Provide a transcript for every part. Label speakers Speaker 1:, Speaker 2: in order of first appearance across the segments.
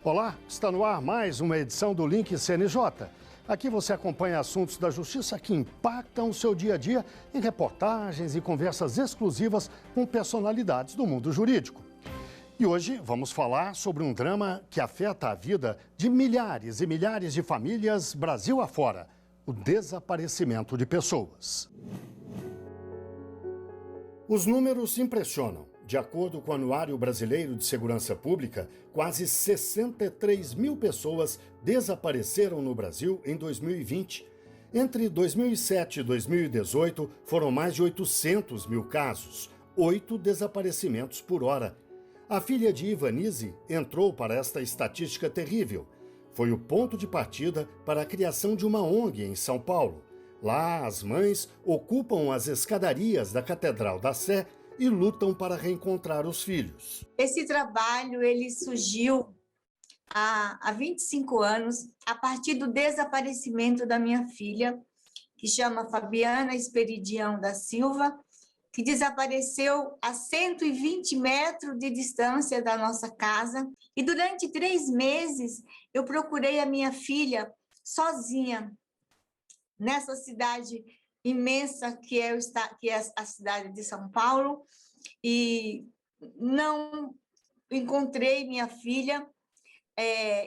Speaker 1: Olá, está no ar mais uma edição do Link CNJ. Aqui você acompanha assuntos da justiça que impactam o seu dia a dia em reportagens e conversas exclusivas com personalidades do mundo jurídico. E hoje vamos falar sobre um drama que afeta a vida de milhares e milhares de famílias Brasil afora: o desaparecimento de pessoas. Os números impressionam. De acordo com o Anuário Brasileiro de Segurança Pública, quase 63 mil pessoas desapareceram no Brasil em 2020. Entre 2007 e 2018, foram mais de 800 mil casos, 8 desaparecimentos por hora. A filha de Ivanise entrou para esta estatística terrível. Foi o ponto de partida para a criação de uma ONG em São Paulo. Lá, as mães ocupam as escadarias da Catedral da Sé e lutam para reencontrar os filhos.
Speaker 2: Esse trabalho ele surgiu há 25 anos, a partir do desaparecimento da minha filha, que chama Fabiana Esperidião da Silva, que desapareceu a 120 metros de distância da nossa casa. E durante 3 meses eu procurei a minha filha sozinha, nessa cidade imensa que é a cidade de São Paulo, e não encontrei minha filha.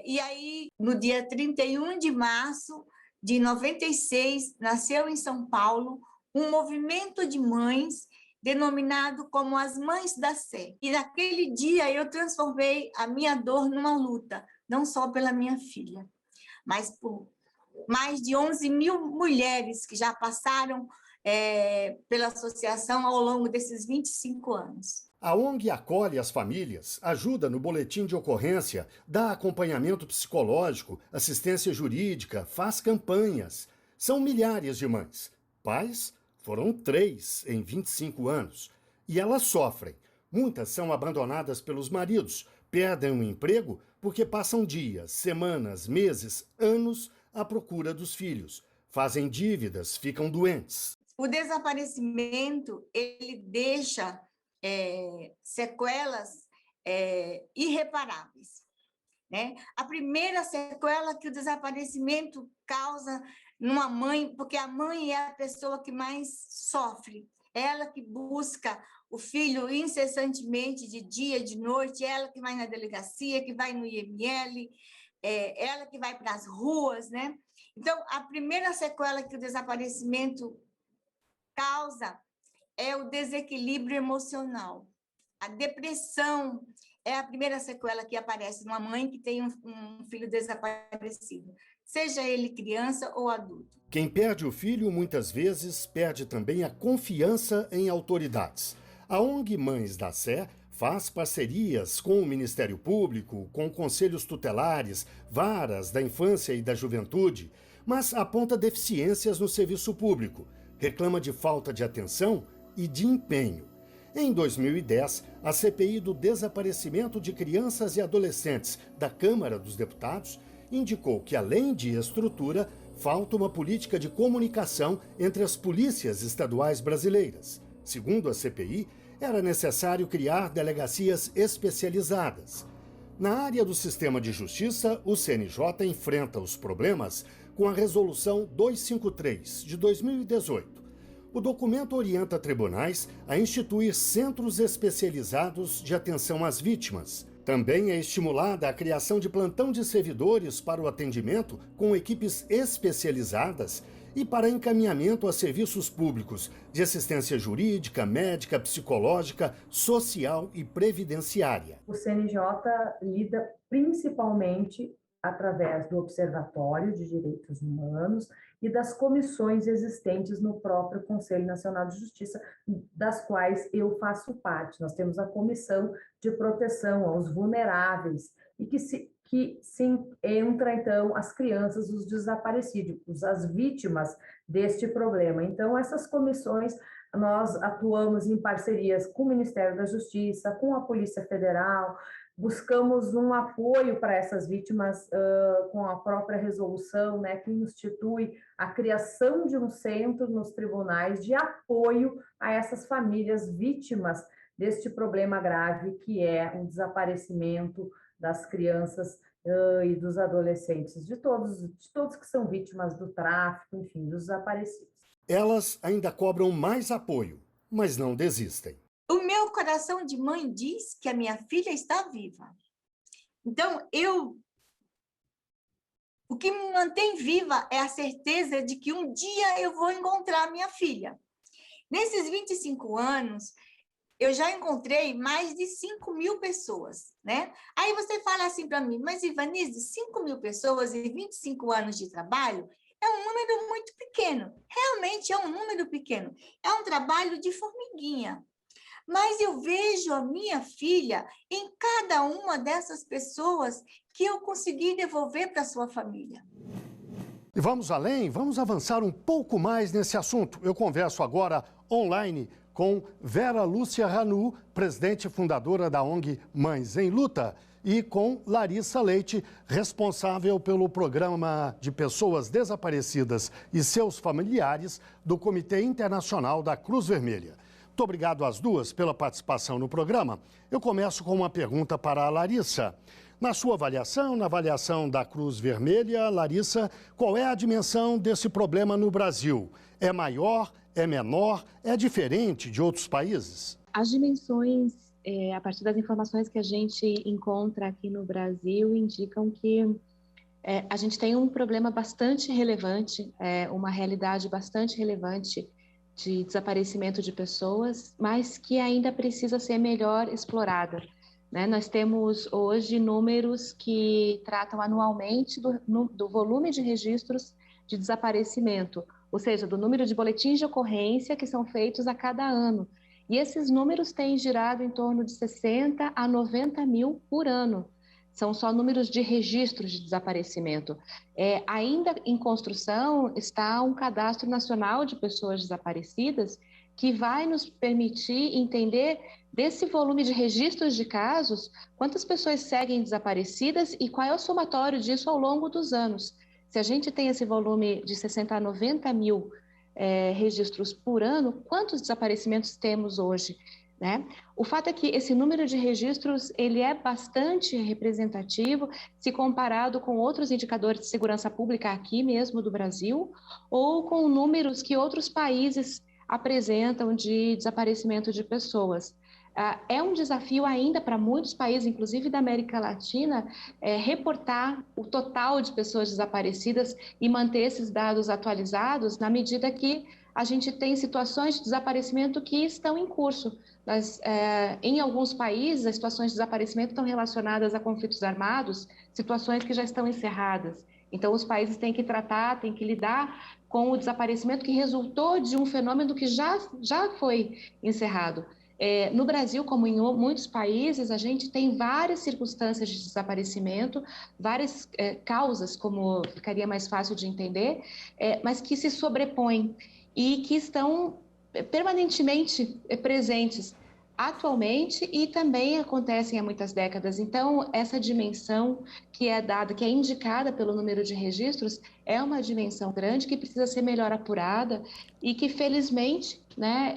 Speaker 2: E aí, no dia 31 de março de 96, nasceu em São Paulo um movimento de mães denominado como as Mães da Sé. E naquele dia eu transformei a minha dor numa luta, não só pela minha filha, mas por mais de 11 mil mulheres que já passaram pela associação ao longo desses 25 anos.
Speaker 1: A ONG acolhe as famílias, ajuda no boletim de ocorrência, dá acompanhamento psicológico, assistência jurídica, faz campanhas. São milhares de mães. Pais foram 3 em 25 anos. E elas sofrem. Muitas são abandonadas pelos maridos, perdem o emprego porque passam dias, semanas, meses, anos à procura dos filhos. Fazem dívidas, ficam doentes.
Speaker 2: O desaparecimento, ele deixa sequelas irreparáveis, né? A primeira sequela que o desaparecimento causa numa mãe, porque a mãe é a pessoa que mais sofre, ela que busca o filho incessantemente, de dia, de noite, ela que vai na delegacia, que vai no IML, ela que vai para as ruas, né? Então, a primeira sequela que o desaparecimento causa é o desequilíbrio emocional. A depressão é a primeira sequela que aparece numa mãe que tem um filho desaparecido, seja ele criança ou adulto.
Speaker 1: Quem perde o filho, muitas vezes, perde também a confiança em autoridades. A ONG Mães da Sé faz parcerias com o Ministério Público, com conselhos tutelares, varas da infância e da juventude, mas aponta deficiências no serviço público, reclama de falta de atenção e de empenho. Em 2010, a CPI do desaparecimento de crianças e adolescentes da Câmara dos Deputados indicou que, além de estrutura, falta uma política de comunicação entre as polícias estaduais brasileiras. Segundo a CPI, era necessário criar delegacias especializadas. Na área do sistema de justiça, o CNJ enfrenta os problemas com a Resolução 253, de 2018. O documento orienta tribunais a instituir centros especializados de atenção às vítimas. Também é estimulada a criação de plantão de servidores para o atendimento com equipes especializadas e para encaminhamento a serviços públicos de assistência jurídica, médica, psicológica, social e previdenciária.
Speaker 3: O CNJ lida principalmente através do Observatório de Direitos Humanos e das comissões existentes no próprio Conselho Nacional de Justiça, das quais eu faço parte. Nós temos a Comissão de Proteção aos Vulneráveis, e que se entra, então, as crianças, os desaparecidos, as vítimas deste problema. Então, essas comissões, nós atuamos em parcerias com o Ministério da Justiça, com a Polícia Federal, buscamos um apoio para essas vítimas com a própria resolução, né, que institui a criação de um centro nos tribunais de apoio a essas famílias vítimas deste problema grave que é o desaparecimento das crianças e dos adolescentes, de todos que são vítimas do tráfico, enfim, dos desaparecidos.
Speaker 1: Elas ainda cobram mais apoio, mas não desistem.
Speaker 2: O meu coração de mãe diz que a minha filha está viva. Então, o que me mantém viva é a certeza de que um dia eu vou encontrar minha filha. Nesses 25 anos, eu já encontrei mais de 5.000 pessoas, né? Aí você fala assim para mim, mas Ivanise, 5.000 pessoas e 25 anos de trabalho é um número muito pequeno. Realmente é um número pequeno. É um trabalho de formiguinha. Mas eu vejo a minha filha em cada uma dessas pessoas que eu consegui devolver para sua família.
Speaker 1: E vamos além, vamos avançar um pouco mais nesse assunto. Eu converso agora online com Vera Lúcia Ranu, presidente e fundadora da ONG Mães em Luta, e com Larissa Leite, responsável pelo programa de pessoas desaparecidas e seus familiares do Comitê Internacional da Cruz Vermelha. Muito obrigado às duas pela participação no programa. Eu começo com uma pergunta para a Larissa. Na sua avaliação, na avaliação da Cruz Vermelha, Larissa, qual é a dimensão desse problema no Brasil? É maior? É menor? É diferente de outros países?
Speaker 4: As dimensões, a partir das informações que a gente encontra aqui no Brasil, indicam que a gente tem um problema bastante relevante, uma realidade bastante relevante de desaparecimento de pessoas, mas que ainda precisa ser melhor explorada, né? Nós temos hoje números que tratam anualmente do volume de registros de desaparecimento, ou seja, do número de boletins de ocorrência que são feitos a cada ano. E esses números têm girado em torno de 60 a 90 mil por ano. São só números de registros de desaparecimento. Ainda em construção está um cadastro nacional de pessoas desaparecidas que vai nos permitir entender desse volume de registros de casos, quantas pessoas seguem desaparecidas e qual é o somatório disso ao longo dos anos. Se a gente tem esse volume de 60 a 90 mil registros por ano, quantos desaparecimentos temos hoje? Né? O fato é que esse número de registros ele é bastante representativo se comparado com outros indicadores de segurança pública aqui mesmo do Brasil ou com números que outros países apresentam de desaparecimento de pessoas. É um desafio ainda para muitos países, inclusive da América Latina, reportar o total de pessoas desaparecidas e manter esses dados atualizados na medida que a gente tem situações de desaparecimento que estão em curso. Em alguns países, as situações de desaparecimento estão relacionadas a conflitos armados, situações que já estão encerradas. Então, os países têm que tratar, têm que lidar com o desaparecimento que resultou de um fenômeno que já foi encerrado. No Brasil, como em muitos países, a gente tem várias circunstâncias de desaparecimento, várias causas, como ficaria mais fácil de entender, mas que se sobrepõem e que estão permanentemente presentes atualmente e também acontecem há muitas décadas. Então, essa dimensão que é dada, que é indicada pelo número de registros, é uma dimensão grande que precisa ser melhor apurada e que, felizmente, né,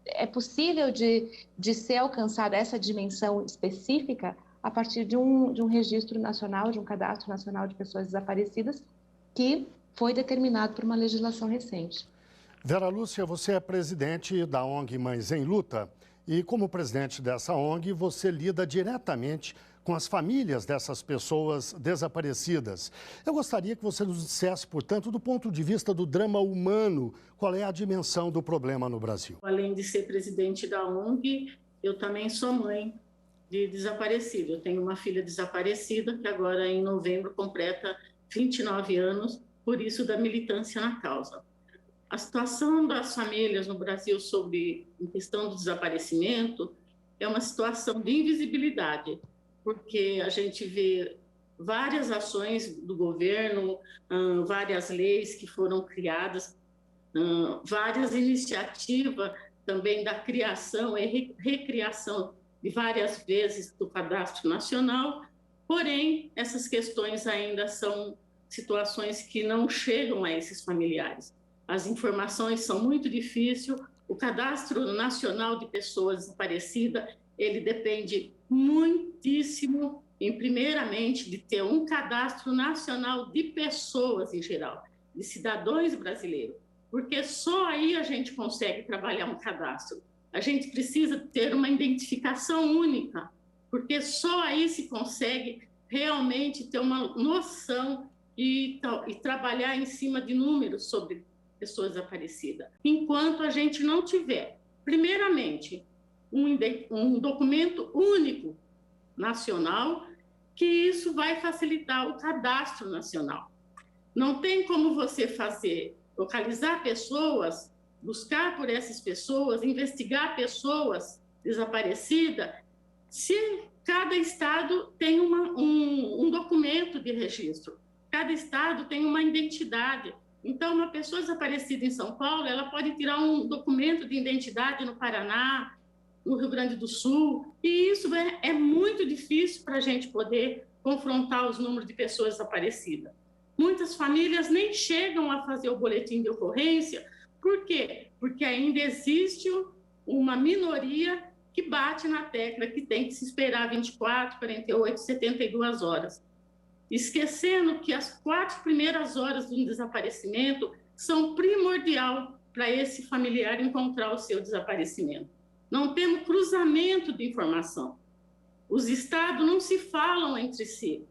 Speaker 4: é possível de ser alcançada essa dimensão específica a partir de um registro nacional, de um cadastro nacional de pessoas desaparecidas, que foi determinado por uma legislação recente.
Speaker 1: Vera Lúcia, você é presidente da ONG Mães em Luta e, como presidente dessa ONG, você lida diretamente com as famílias dessas pessoas desaparecidas. Eu gostaria que você nos dissesse, portanto, do ponto de vista do drama humano, qual é a dimensão do problema no Brasil.
Speaker 5: Além de ser presidente da ONG, eu também sou mãe de desaparecido. Eu tenho uma filha desaparecida que agora, em novembro, completa 29 anos, por isso da militância na causa. A situação das famílias no Brasil sobre a questão do desaparecimento é uma situação de invisibilidade, porque a gente vê várias ações do governo, várias leis que foram criadas, várias iniciativas também da criação e recriação de várias vezes do Cadastro Nacional, porém, essas questões ainda são situações que não chegam a esses familiares. As informações são muito difíceis, o Cadastro Nacional de Pessoas Desaparecidas, ele depende muitíssimo primeiramente, de ter um cadastro nacional de pessoas em geral, de cidadãos brasileiros, porque só aí a gente consegue trabalhar um cadastro. A gente precisa ter uma identificação única, porque só aí se consegue realmente ter uma noção e trabalhar em cima de números sobre pessoas desaparecidas. Enquanto a gente não tiver, primeiramente, um documento único nacional, que isso vai facilitar o cadastro nacional. Não tem como você localizar pessoas, buscar por essas pessoas, investigar pessoas desaparecidas, se cada estado tem um documento de registro, cada estado tem uma identidade. Então, uma pessoa desaparecida em São Paulo, ela pode tirar um documento de identidade no Paraná, no Rio Grande do Sul, e isso é muito difícil para a gente poder confrontar os números de pessoas desaparecidas. Muitas famílias nem chegam a fazer o boletim de ocorrência. Por quê? Porque ainda existe uma minoria que bate na tecla que tem que se esperar 24, 48, 72 horas. Esquecendo que as 4 primeiras horas do desaparecimento são primordial para esse familiar encontrar o seu desaparecimento. Não temos cruzamento de informação. Os estados não se falam entre si.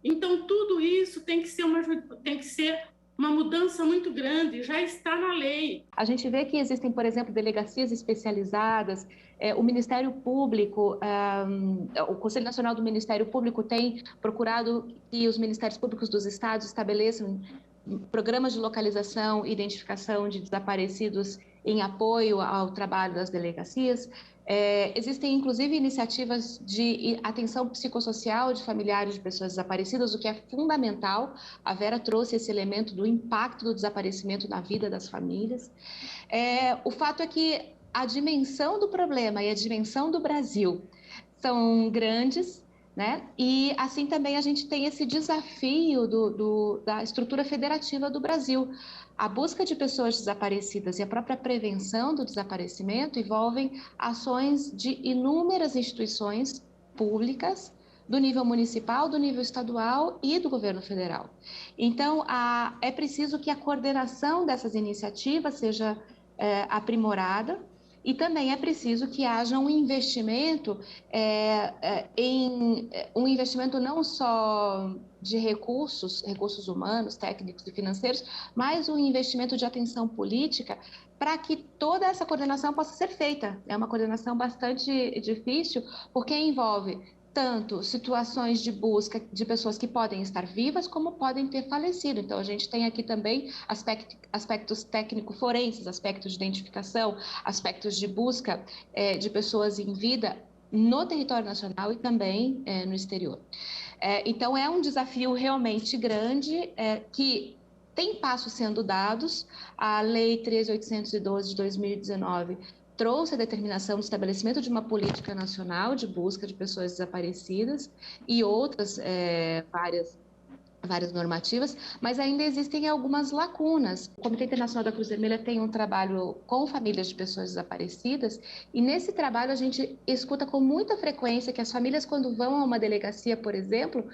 Speaker 5: Então, tudo isso tem que ser uma mudança muito grande, já está na lei.
Speaker 4: A gente vê que existem, por exemplo, delegacias especializadas, o Ministério Público, o Conselho Nacional do Ministério Público tem procurado que os Ministérios Públicos dos estados estabeleçam programas de localização e identificação de desaparecidos em apoio ao trabalho das delegacias. Existem, inclusive, iniciativas de atenção psicossocial de familiares de pessoas desaparecidas, o que é fundamental. A Vera trouxe esse elemento do impacto do desaparecimento na vida das famílias. O fato é que a dimensão do problema e a dimensão do Brasil são grandes, né? E assim também a gente tem esse desafio da estrutura federativa do Brasil. A busca de pessoas desaparecidas e a própria prevenção do desaparecimento envolvem ações de inúmeras instituições públicas, do nível municipal, do nível estadual e do governo federal. Então, é preciso que a coordenação dessas iniciativas seja aprimorada, e também é preciso que haja um investimento um investimento não só de recursos humanos, técnicos e financeiros, mas um investimento de atenção política para que toda essa coordenação possa ser feita. É uma coordenação bastante difícil, porque envolve tanto situações de busca de pessoas que podem estar vivas, como podem ter falecido. Então, a gente tem aqui também aspectos técnico-forenses, aspectos de identificação, aspectos de busca de pessoas em vida no território nacional e também no exterior. Então, é um desafio realmente grande que tem passos sendo dados. A Lei 13.812 de 2019 trouxe a determinação do estabelecimento de uma política nacional de busca de pessoas desaparecidas e outras várias normativas, mas ainda existem algumas lacunas. O Comitê Internacional da Cruz Vermelha tem um trabalho com famílias de pessoas desaparecidas e nesse trabalho a gente escuta com muita frequência que as famílias, quando vão a uma delegacia, por exemplo,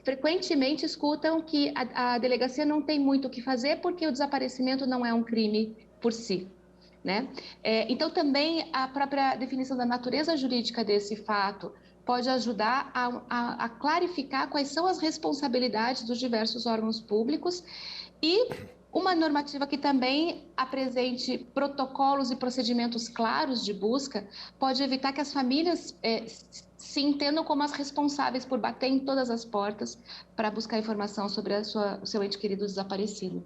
Speaker 4: frequentemente escutam que a delegacia não tem muito o que fazer porque o desaparecimento não é um crime por si. Né? Então, também a própria definição da natureza jurídica desse fato pode ajudar a clarificar quais são as responsabilidades dos diversos órgãos públicos e uma normativa que também apresente protocolos e procedimentos claros de busca pode evitar que as famílias se entendam como as responsáveis por bater em todas as portas para buscar informação sobre o seu ente querido desaparecido.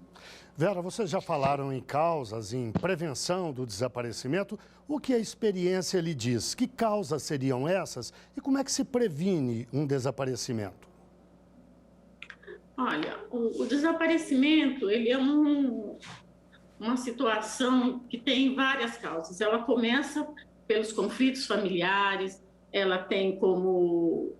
Speaker 1: Vera, vocês já falaram em causas, em prevenção do desaparecimento. O que a experiência lhe diz? Que causas seriam essas e como é que se previne um desaparecimento?
Speaker 5: Olha, o desaparecimento, ele é uma situação que tem várias causas. Ela começa pelos conflitos familiares, ela tem como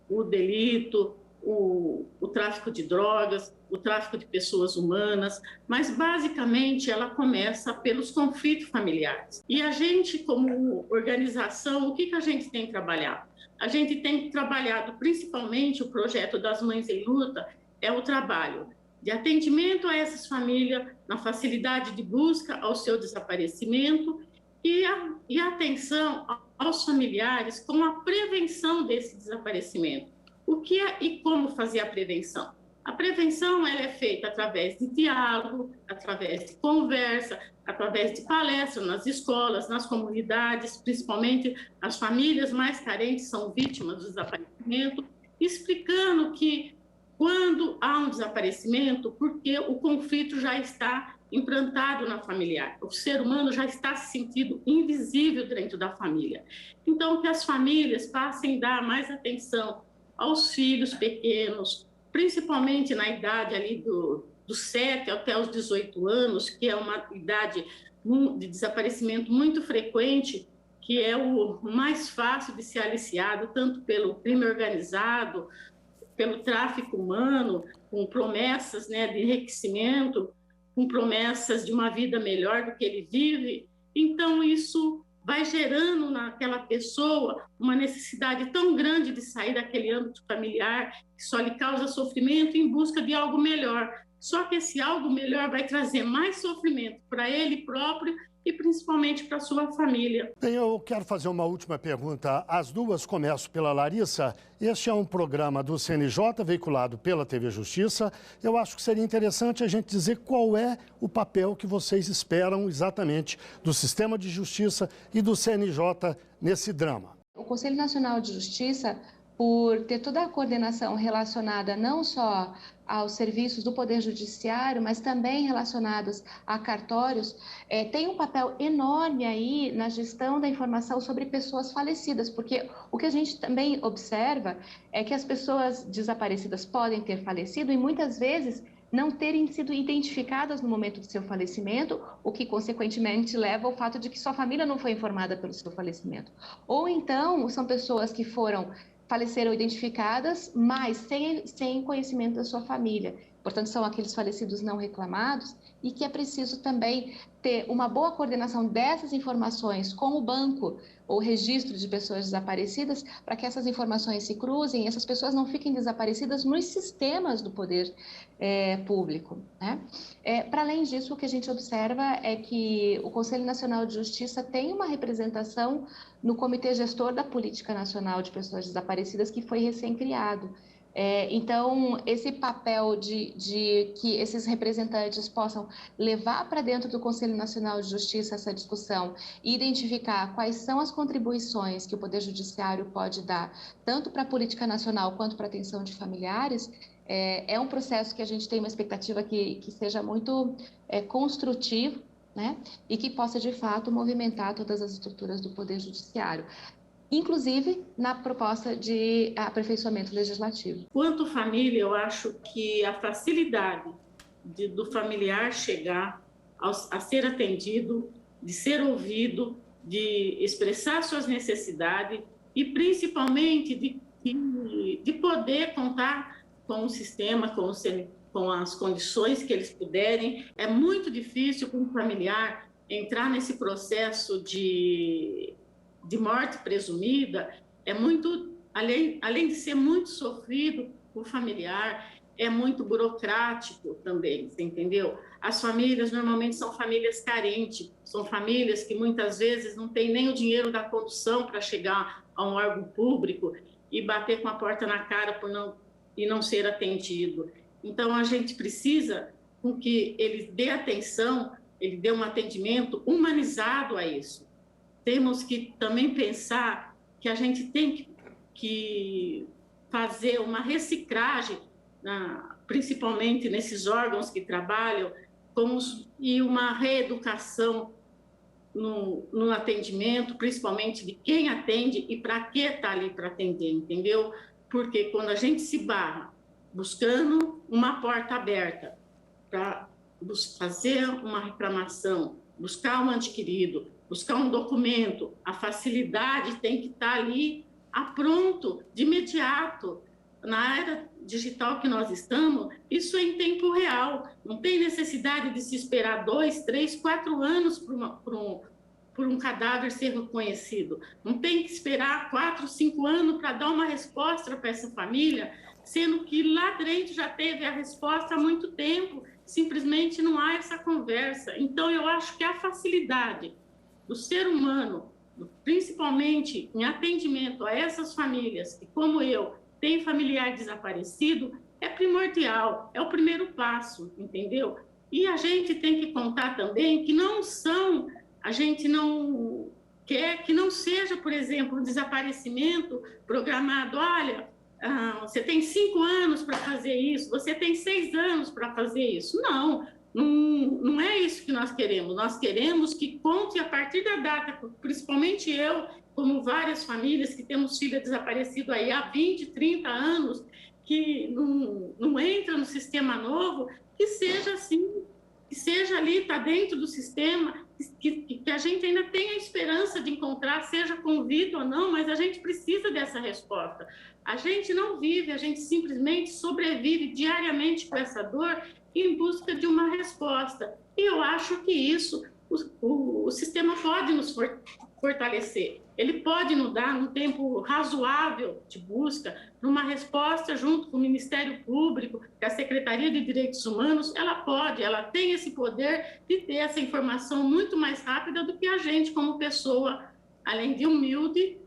Speaker 5: o delito, o tráfico de drogas, o tráfico de pessoas humanas, mas basicamente ela começa pelos conflitos familiares. E a gente, como organização, o que a gente tem trabalhado? A gente tem trabalhado principalmente o projeto das Mães em Luta, é o trabalho de atendimento a essas famílias, na facilidade de busca ao seu desaparecimento e a atenção aos familiares com a prevenção desse desaparecimento. O que é e como fazer a prevenção? A prevenção ela é feita através de diálogo, através de conversa, através de palestras nas escolas, nas comunidades, principalmente as famílias mais carentes são vítimas do desaparecimento, explicando que quando há um desaparecimento, porque o conflito já está implantado na familiar, o ser humano já está se sentindo invisível dentro da família. Então, que as famílias passem a dar mais atenção aos filhos pequenos, principalmente na idade ali dos 7 até os 18 anos, que é uma idade de desaparecimento muito frequente, que é o mais fácil de ser aliciado, tanto pelo crime organizado, pelo tráfico humano, com promessas, né, de enriquecimento, com promessas de uma vida melhor do que ele vive. Então, isso vai gerando naquela pessoa uma necessidade tão grande de sair daquele âmbito familiar que só lhe causa sofrimento em busca de algo melhor. Só que esse algo melhor vai trazer mais sofrimento para ele próprio e principalmente para a sua família.
Speaker 1: Bem, eu quero fazer uma última pergunta. As duas começo pela Larissa. Este é um programa do CNJ, veiculado pela TV Justiça. Eu acho que seria interessante a gente dizer qual é o papel que vocês esperam exatamente do sistema de justiça e do CNJ nesse drama.
Speaker 4: O Conselho Nacional de Justiça, por ter toda a coordenação relacionada não só aos serviços do Poder Judiciário, mas também relacionados a cartórios, tem um papel enorme aí na gestão da informação sobre pessoas falecidas, porque o que a gente também observa é que as pessoas desaparecidas podem ter falecido e muitas vezes não terem sido identificadas no momento do seu falecimento, o que consequentemente leva ao fato de que sua família não foi informada pelo seu falecimento. Ou então são pessoas que faleceram identificadas, mas sem conhecimento da sua família. Portanto, são aqueles falecidos não reclamados e que é preciso também ter uma boa coordenação dessas informações com o banco ou registro de pessoas desaparecidas para que essas informações se cruzem e essas pessoas não fiquem desaparecidas nos sistemas do poder público, né? Para além disso, o que a gente observa é que o Conselho Nacional de Justiça tem uma representação no Comitê Gestor da Política Nacional de Pessoas Desaparecidas, que foi recém-criado. Então, esse papel de que esses representantes possam levar para dentro do Conselho Nacional de Justiça essa discussão e identificar quais são as contribuições que o Poder Judiciário pode dar, tanto para a política nacional quanto para a atenção de familiares, é um processo que a gente tem uma expectativa que seja muito construtivo, né? E que possa, de fato, movimentar todas as estruturas do Poder Judiciário, inclusive na proposta de aperfeiçoamento legislativo.
Speaker 5: Quanto família, eu acho que a facilidade do familiar chegar a ser atendido, de ser ouvido, de expressar suas necessidades e, principalmente, de poder contar com o sistema, com as condições que eles puderem. É muito difícil para um familiar entrar nesse processo de morte presumida, é muito, além de ser muito sofrido o familiar, é muito burocrático também, você entendeu? As famílias normalmente são famílias carentes, são famílias que muitas vezes não têm nem o dinheiro da condução para chegar a um órgão público e bater com a porta na cara e não ser atendido. Então, a gente precisa com que ele dê atenção, ele dê um atendimento humanizado a isso. Temos que também pensar que a gente tem que fazer uma reciclagem, principalmente nesses órgãos que trabalham, e uma reeducação no atendimento, principalmente de quem atende e para que está ali para atender, entendeu? Porque quando a gente se barra buscando uma porta aberta para fazer uma reclamação, buscar um adquirido, buscar um documento, a facilidade tem que estar ali pronto, de imediato. na era digital que nós estamos, isso é em tempo real. Não tem necessidade de se esperar 2, 3, 4 anos por um cadáver ser reconhecido. Não tem que esperar 4, 5 anos para dar uma resposta para essa família, sendo que lá dentro já teve a resposta há muito tempo. Simplesmente não há essa conversa. Então, eu acho que a facilidade do ser humano, principalmente em atendimento a essas famílias que, como eu, têm familiar desaparecido, é primordial, é o primeiro passo, entendeu? E a gente tem que contar também que a gente não quer que não seja, por exemplo, um desaparecimento programado. Olha, você tem 5 anos para fazer isso, você tem 6 anos para fazer isso. Não é isso que nós queremos. Nós queremos que conte a partir da data, principalmente eu, como várias famílias que temos filho desaparecido aí há 20, 30 anos, que não entra no sistema novo, que seja assim, que seja ali, está dentro do sistema, que a gente ainda tenha a esperança de encontrar, seja com vida ou não, mas a gente precisa dessa resposta. A gente não vive, a gente simplesmente sobrevive diariamente com essa dor em busca de uma resposta. E eu acho que isso, o sistema pode nos fortalecer. Ele pode nos dar, num tempo razoável de busca, numa resposta junto com o Ministério Público, com a Secretaria de Direitos Humanos, ela tem esse poder de ter essa informação muito mais rápida do que a gente, como pessoa, além de humilde,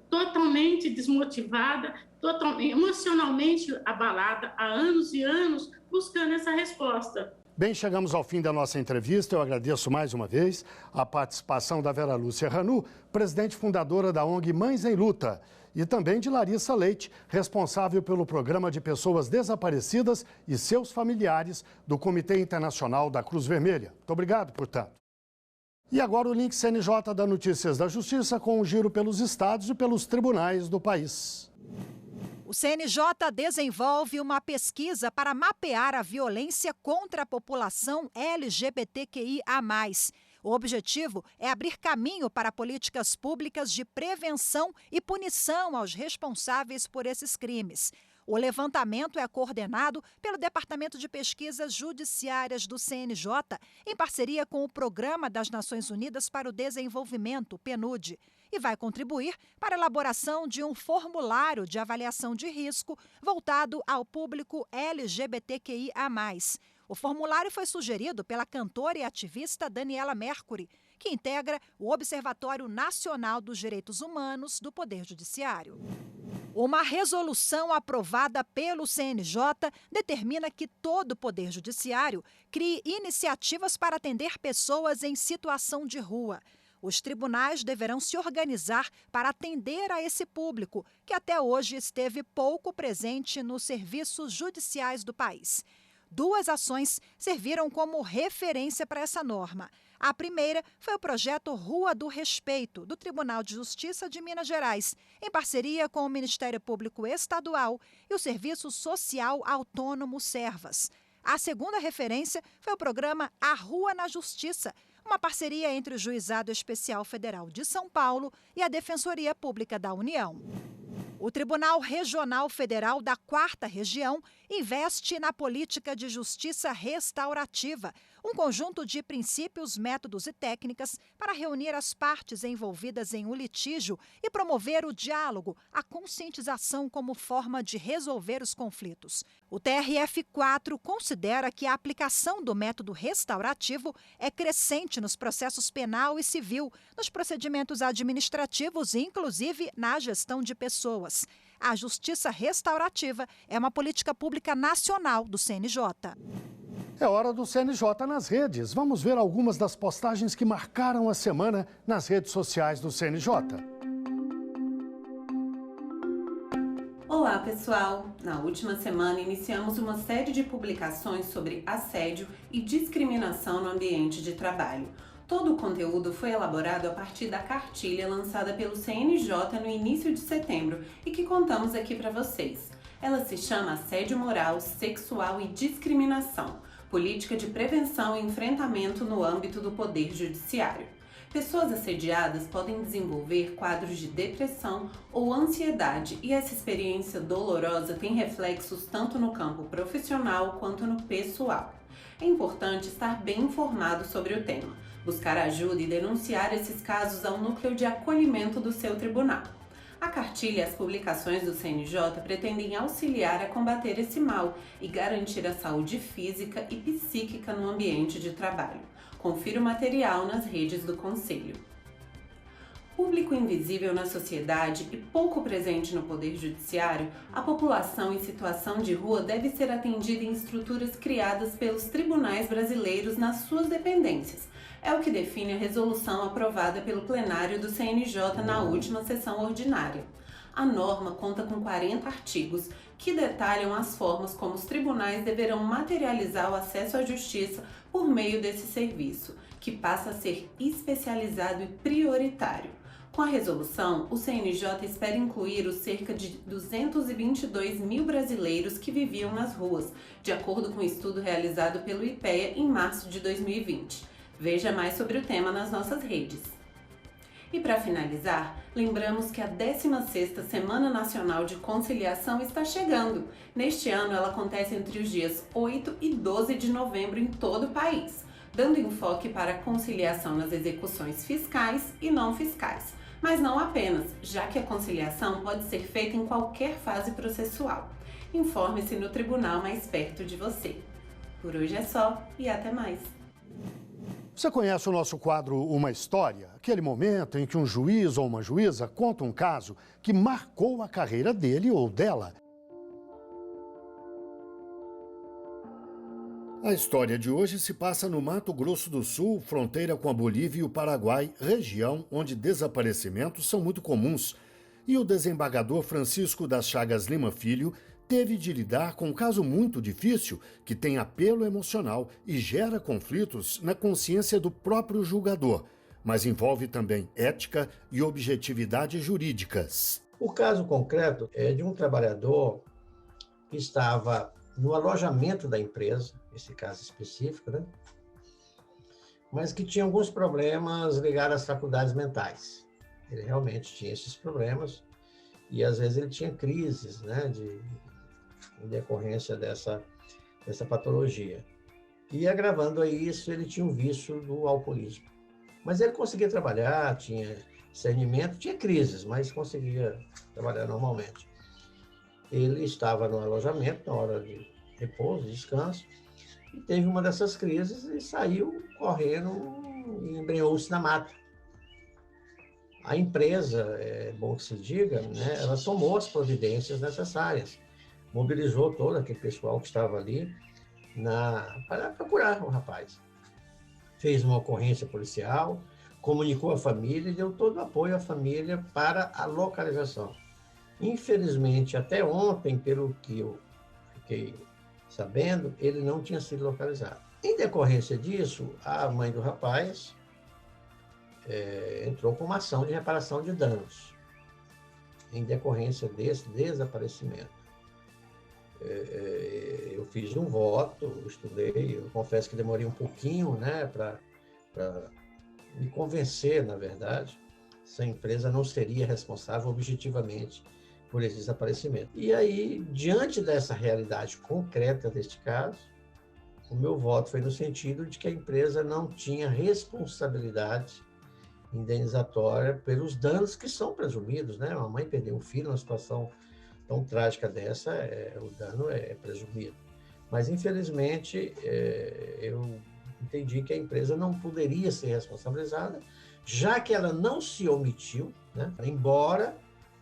Speaker 5: totalmente desmotivada, totalmente, emocionalmente abalada há anos e anos, buscando essa resposta.
Speaker 1: Bem, chegamos ao fim da nossa entrevista. Eu agradeço mais uma vez a participação da Vera Lúcia Ranu, presidente fundadora da ONG Mães em Luta, e também de Larissa Leite, responsável pelo Programa de Pessoas Desaparecidas e seus familiares do Comitê Internacional da Cruz Vermelha. Muito obrigado, portanto. E agora o link CNJ da Notícias da Justiça com um giro pelos estados e pelos tribunais do país.
Speaker 6: O CNJ desenvolve uma pesquisa para mapear a violência contra a população LGBTQIA+. O objetivo é abrir caminho para políticas públicas de prevenção e punição aos responsáveis por esses crimes. O levantamento é coordenado pelo Departamento de Pesquisas Judiciárias do CNJ, em parceria com o Programa das Nações Unidas para o Desenvolvimento, PNUD, e vai contribuir para a elaboração de um formulário de avaliação de risco voltado ao público LGBTQIA+. O formulário foi sugerido pela cantora e ativista Daniela Mercury, que integra o Observatório Nacional dos Direitos Humanos do Poder Judiciário. Uma resolução aprovada pelo CNJ determina que todo o Poder Judiciário crie iniciativas para atender pessoas em situação de rua. Os tribunais deverão se organizar para atender a esse público, que até hoje esteve pouco presente nos serviços judiciais do país. 2 ações serviram como referência para essa norma. A primeira foi o projeto Rua do Respeito, do Tribunal de Justiça de Minas Gerais, em parceria com o Ministério Público Estadual e o Serviço Social Autônomo Servas. A segunda referência foi o programa A Rua na Justiça, uma parceria entre o Juizado Especial Federal de São Paulo e a Defensoria Pública da União. O Tribunal Regional Federal da 4ª Região investe na política de justiça restaurativa, um conjunto de princípios, métodos e técnicas para reunir as partes envolvidas em um litígio e promover o diálogo, a conscientização como forma de resolver os conflitos. O TRF4 considera que a aplicação do método restaurativo é crescente nos processos penal e civil, nos procedimentos administrativos e, inclusive, na gestão de pessoas. A justiça restaurativa é uma política pública nacional do CNJ.
Speaker 1: É hora do CNJ nas redes. Vamos ver algumas das postagens que marcaram a semana nas redes sociais do CNJ.
Speaker 7: Olá, pessoal! Na última semana, iniciamos uma série de publicações sobre assédio e discriminação no ambiente de trabalho. Todo o conteúdo foi elaborado a partir da cartilha lançada pelo CNJ no início de setembro e que contamos aqui para vocês. Ela se chama Assédio Moral, Sexual e Discriminação, Política de Prevenção e Enfrentamento no âmbito do Poder Judiciário. Pessoas assediadas podem desenvolver quadros de depressão ou ansiedade e essa experiência dolorosa tem reflexos tanto no campo profissional quanto no pessoal. É importante estar bem informado sobre o tema, buscar ajuda e denunciar esses casos ao núcleo de acolhimento do seu tribunal. A cartilha e as publicações do CNJ pretendem auxiliar a combater esse mal e garantir a saúde física e psíquica no ambiente de trabalho. Confira o material nas redes do Conselho. Público invisível na sociedade e pouco presente no Poder Judiciário, a população em situação de rua deve ser atendida em estruturas criadas pelos tribunais brasileiros nas suas dependências. É o que define a resolução aprovada pelo plenário do CNJ na última sessão ordinária. A norma conta com 40 artigos que detalham as formas como os tribunais deverão materializar o acesso à justiça por meio desse serviço, que passa a ser especializado e prioritário. Com a resolução, o CNJ espera incluir os cerca de 222 mil brasileiros que viviam nas ruas, de acordo com um estudo realizado pelo IPEA em março de 2020. Veja mais sobre o tema nas nossas redes. E para finalizar, lembramos que a 16ª Semana Nacional de Conciliação está chegando. Neste ano, ela acontece entre os dias 8 e 12 de novembro em todo o país, dando enfoque para a conciliação nas execuções fiscais e não fiscais. Mas não apenas, já que a conciliação pode ser feita em qualquer fase processual. Informe-se no tribunal mais perto de você. Por hoje é só e até mais.
Speaker 1: Você conhece o nosso quadro Uma História? Aquele momento em que um juiz ou uma juíza conta um caso que marcou a carreira dele ou dela. A história de hoje se passa no Mato Grosso do Sul, fronteira com a Bolívia e o Paraguai, região onde desaparecimentos são muito comuns. E o desembargador Francisco das Chagas Lima Filho teve de lidar com um caso muito difícil que tem apelo emocional e gera conflitos na consciência do próprio julgador, mas envolve também ética e objetividade jurídicas.
Speaker 8: O caso concreto é de um trabalhador que estava no alojamento da empresa, esse caso específico, né? Mas que tinha alguns problemas ligados às faculdades mentais. Ele realmente tinha esses problemas e às vezes ele tinha crises, né, em decorrência dessa patologia. E agravando a isso, ele tinha um vício do alcoolismo. Mas ele conseguia trabalhar, tinha discernimento, tinha crises, mas conseguia trabalhar normalmente. Ele estava no alojamento, na hora de repouso, descanso, e teve uma dessas crises e saiu correndo e embrenhou-se na mata. A empresa, é bom que se diga, né, ela tomou as providências necessárias, mobilizou todo aquele pessoal que estava ali para procurar o rapaz. Fez uma ocorrência policial, comunicou à família e deu todo o apoio à família para a localização. Infelizmente, até ontem, pelo que eu fiquei sabendo, ele não tinha sido localizado. Em decorrência disso, a mãe do rapaz entrou com uma ação de reparação de danos, em decorrência desse desaparecimento. Eu fiz um voto, estudei, eu confesso que demorei um pouquinho, né, para me convencer, na verdade, se a empresa não seria responsável objetivamente por esse desaparecimento. E aí, diante dessa realidade concreta deste caso, o meu voto foi no sentido de que a empresa não tinha responsabilidade indenizatória pelos danos que são presumidos, né? Uma mãe perder um filho numa situação tão trágica dessa, o dano é presumido. Mas, infelizmente, eu entendi que a empresa não poderia ser responsabilizada, já que ela não se omitiu, né? Embora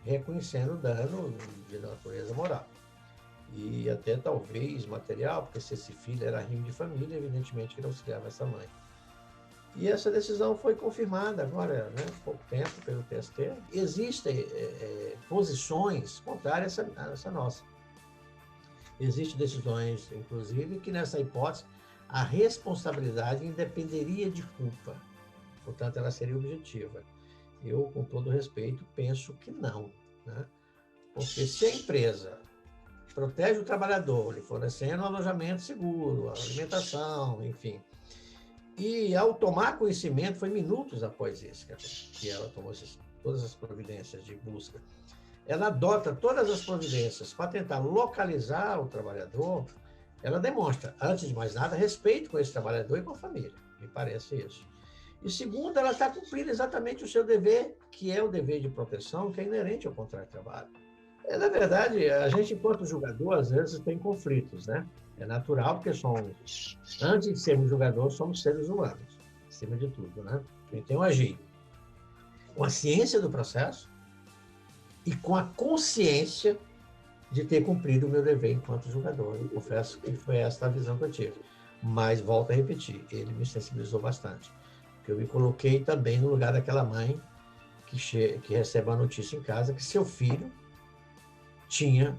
Speaker 8: reconhecendo o dano de natureza moral. E até talvez material, porque se esse filho era rimo de família, evidentemente que ele auxiliava essa mãe. E essa decisão foi confirmada agora, né, há pouco tempo, pelo TST. Existem posições contrárias a essa nossa. Existem decisões, inclusive, que nessa hipótese a responsabilidade independeria de culpa. Portanto, ela seria objetiva. Eu, com todo respeito, penso que não, né? Porque se a empresa protege o trabalhador, lhe fornecendo alojamento seguro, alimentação, enfim, E ao tomar conhecimento, foi minutos após isso que ela tomou todas as providências de busca. Ela adota todas as providências para tentar localizar o trabalhador. Ela demonstra, antes de mais nada, respeito com esse trabalhador e com a família. Me parece isso. E segundo, ela está cumprindo exatamente o seu dever, que é o dever de proteção, que é inerente ao contrato de trabalho. Na verdade, a gente, enquanto julgador, às vezes tem conflitos, né? É natural, porque somos, antes de sermos julgadores, somos seres humanos, acima de tudo, né? Então, agir com a ciência do processo e com a consciência de ter cumprido o meu dever enquanto julgador. Eu confesso que foi essa a visão que eu tive. Mas, volto a repetir, ele me sensibilizou bastante. Porque eu me coloquei também no lugar daquela mãe que recebe a notícia em casa que seu filho tinha,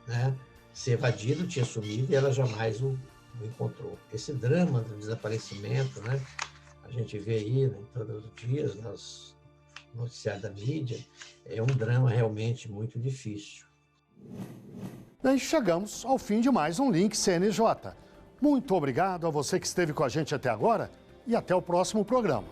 Speaker 8: né, se evadido, tinha sumido e ela jamais o encontrou. Esse drama do desaparecimento, né, a gente vê aí, né, todos os dias nos noticiários da mídia, é um drama realmente muito difícil.
Speaker 1: E chegamos ao fim de mais um Link CNJ. Muito obrigado a você que esteve com a gente até agora e até o próximo programa.